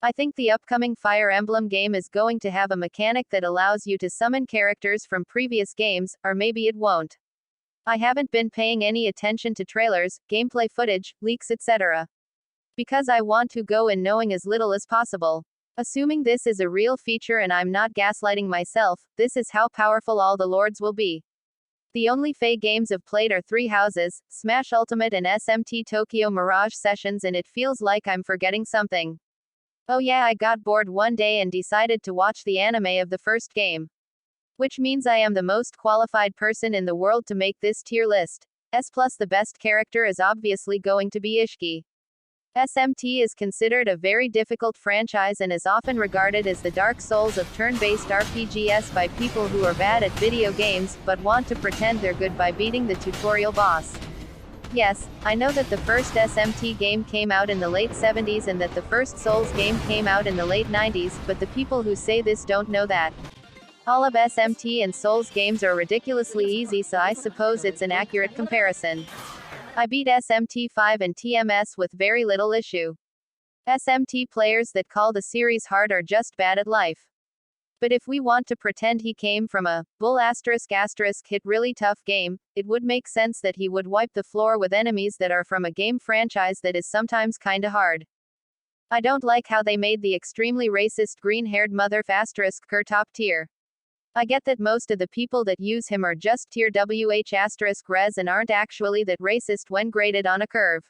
I think the upcoming Fire Emblem game is going to have a mechanic that allows you to summon characters from previous games, or maybe it won't. I haven't been paying any attention to trailers, gameplay footage, leaks, etc. because I want to go in knowing as little as possible. Assuming this is a real feature and I'm not gaslighting myself, this is how powerful all the lords will be. The only Fae games I've played are Three Houses, Smash Ultimate and SMT Tokyo Mirage Sessions, and it feels like I'm forgetting something. Oh yeah, I got bored one day and decided to watch the anime of the first game. Which means I am the most qualified person in the world to make this tier list. Plus the best character is obviously going to be Ishiki. SMT is considered a very difficult franchise and is often regarded as the Dark Souls of turn-based RPGs by people who are bad at video games, but want to pretend they're good by beating the tutorial boss. Yes, I know that the first SMT game came out in the late 70s and that the first Souls game came out in the late 90s, but the people who say this don't know that. All of SMT and Souls games are ridiculously easy, so I suppose it's an accurate comparison. I beat SMT5 and TMS with very little issue. SMT players that call the series hard are just bad at life. But if we want to pretend he came from a bull *** hit really tough game, it would make sense that he would wipe the floor with enemies that are from a game franchise that is sometimes kinda hard. I don't like how they made the extremely racist green-haired mother *** top tier. I get that most of the people that use him are just tier ***res and aren't actually that racist when graded on a curve.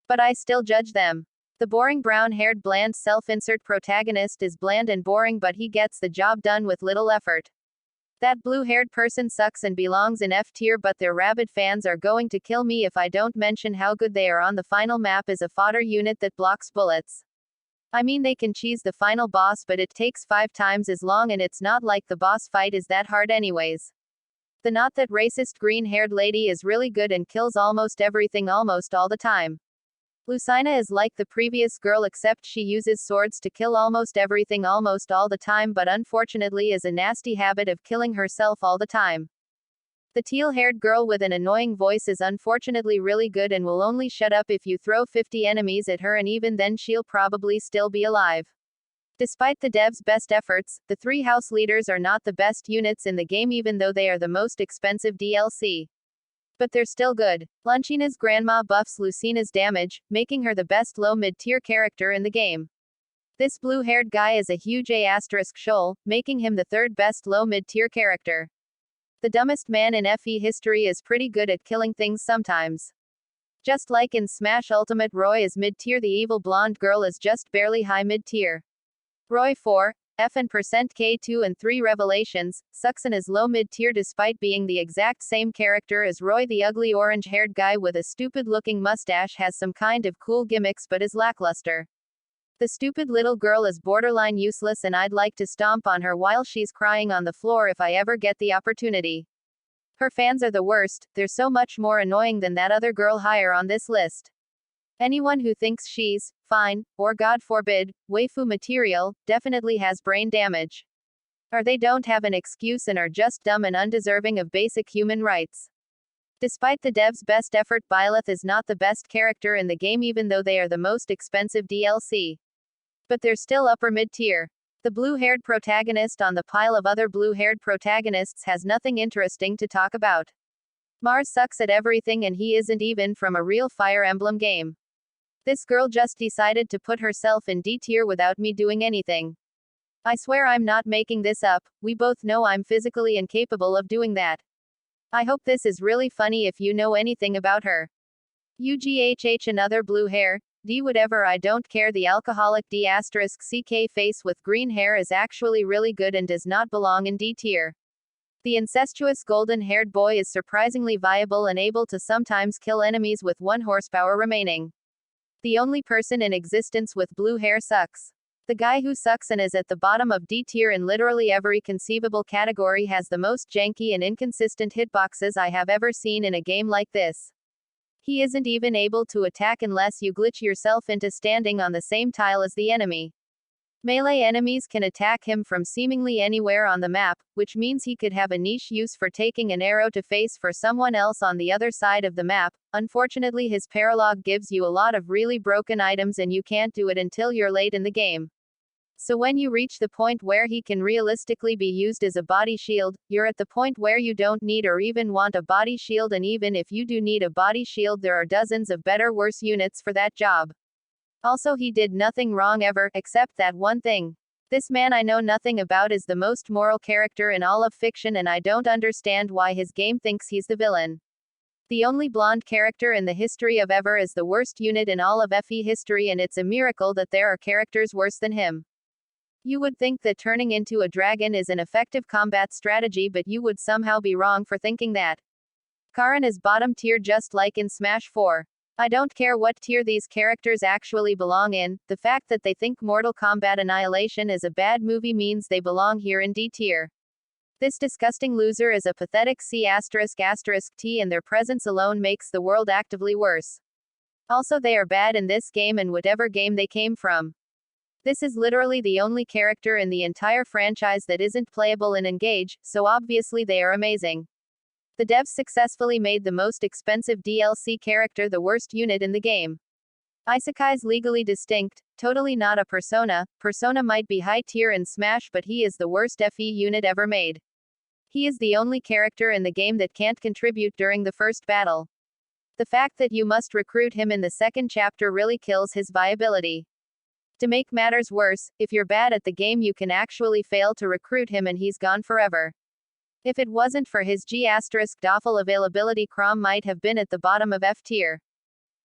But I still judge them. The boring brown-haired bland self-insert protagonist is bland and boring, but he gets the job done with little effort. That blue-haired person sucks and belongs in F tier, but their rabid fans are going to kill me if I don't mention how good they are on the final map as a fodder unit that blocks bullets. I mean, they can cheese the final boss, but it takes 5 times as long and it's not like the boss fight is that hard anyways. The not that racist green-haired lady is really good and kills almost everything almost all the time. Lucina is like the previous girl, except she uses swords to kill almost everything almost all the time, but unfortunately is a nasty habit of killing herself all the time. The teal-haired girl with an annoying voice is unfortunately really good and will only shut up if you throw 50 enemies at her, and even then she'll probably still be alive. Despite the devs' best efforts, the 3 house leaders are not the best units in the game, even though they are the most expensive DLC. But they're still good. Lunchina's grandma buffs Lucina's damage, making her the best low mid-tier character in the game. This blue-haired guy is a huge A** shoal, making him the 3rd best low mid-tier character. The dumbest man in FE history is pretty good at killing things sometimes. Just like in Smash Ultimate, Roy is mid-tier, the evil blonde girl is just barely high mid-tier. Roy 4, F and %K2 and 3 Revelations, sucks and is low mid-tier despite being the exact same character as Roy. The ugly orange-haired guy with a stupid-looking mustache has some kind of cool gimmicks but is lackluster. The stupid little girl is borderline useless and I'd like to stomp on her while she's crying on the floor if I ever get the opportunity. Her fans are the worst, they're so much more annoying than that other girl higher on this list. Anyone who thinks she's fine, or God forbid, waifu material, definitely has brain damage. Or they don't have an excuse and are just dumb and undeserving of basic human rights. Despite the devs' best effort, Byleth is not the best character in the game, even though they are the most expensive DLC. But they're still upper mid-tier. The blue-haired protagonist on the pile of other blue-haired protagonists has nothing interesting to talk about. Mars sucks at everything and he isn't even from a real Fire Emblem game. This girl just decided to put herself in D tier without me doing anything. I swear I'm not making this up, we both know I'm physically incapable of doing that. I hope this is really funny if you know anything about her. UGHH, another blue hair, D whatever, I don't care. The alcoholic D***CK face with green hair is actually really good and does not belong in D tier. The incestuous golden-haired boy is surprisingly viable and able to sometimes kill enemies with 1 horsepower remaining. The only person in existence with blue hair sucks. The guy who sucks and is at the bottom of D tier in literally every conceivable category has the most janky and inconsistent hitboxes I have ever seen in a game like this. He isn't even able to attack unless you glitch yourself into standing on the same tile as the enemy. Melee enemies can attack him from seemingly anywhere on the map, which means he could have a niche use for taking an arrow to face for someone else on the other side of the map. Unfortunately, his paralog gives you a lot of really broken items and you can't do it until you're late in the game. So when you reach the point where he can realistically be used as a body shield, you're at the point where you don't need or even want a body shield, and even if you do need a body shield, there are dozens of better worse units for that job. Also, he did nothing wrong ever, except that one thing. This man I know nothing about is the most moral character in all of fiction, and I don't understand why his game thinks he's the villain. The only blonde character in the history of ever is the worst unit in all of FE history, and it's a miracle that there are characters worse than him. You would think that turning into a dragon is an effective combat strategy, but you would somehow be wrong for thinking that. Karin is bottom tier just like in Smash 4. I don't care what tier these characters actually belong in, the fact that they think Mortal Kombat Annihilation is a bad movie means they belong here in D tier. This disgusting loser is a pathetic C***T, and their presence alone makes the world actively worse. Also, they are bad in this game and whatever game they came from. This is literally the only character in the entire franchise that isn't playable in Engage, so obviously they are amazing. The devs successfully made the most expensive DLC character the worst unit in the game. Isekai's legally distinct, totally not a Persona. Persona might be high tier in Smash, but he is the worst FE unit ever made. He is the only character in the game that can't contribute during the first battle. The fact that you must recruit him in the second chapter really kills his viability. To make matters worse, if you're bad at the game, you can actually fail to recruit him and he's gone forever. If it wasn't for his G***Doffel availability, Chrom might have been at the bottom of F tier.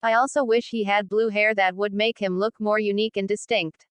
I also wish he had blue hair, that would make him look more unique and distinct.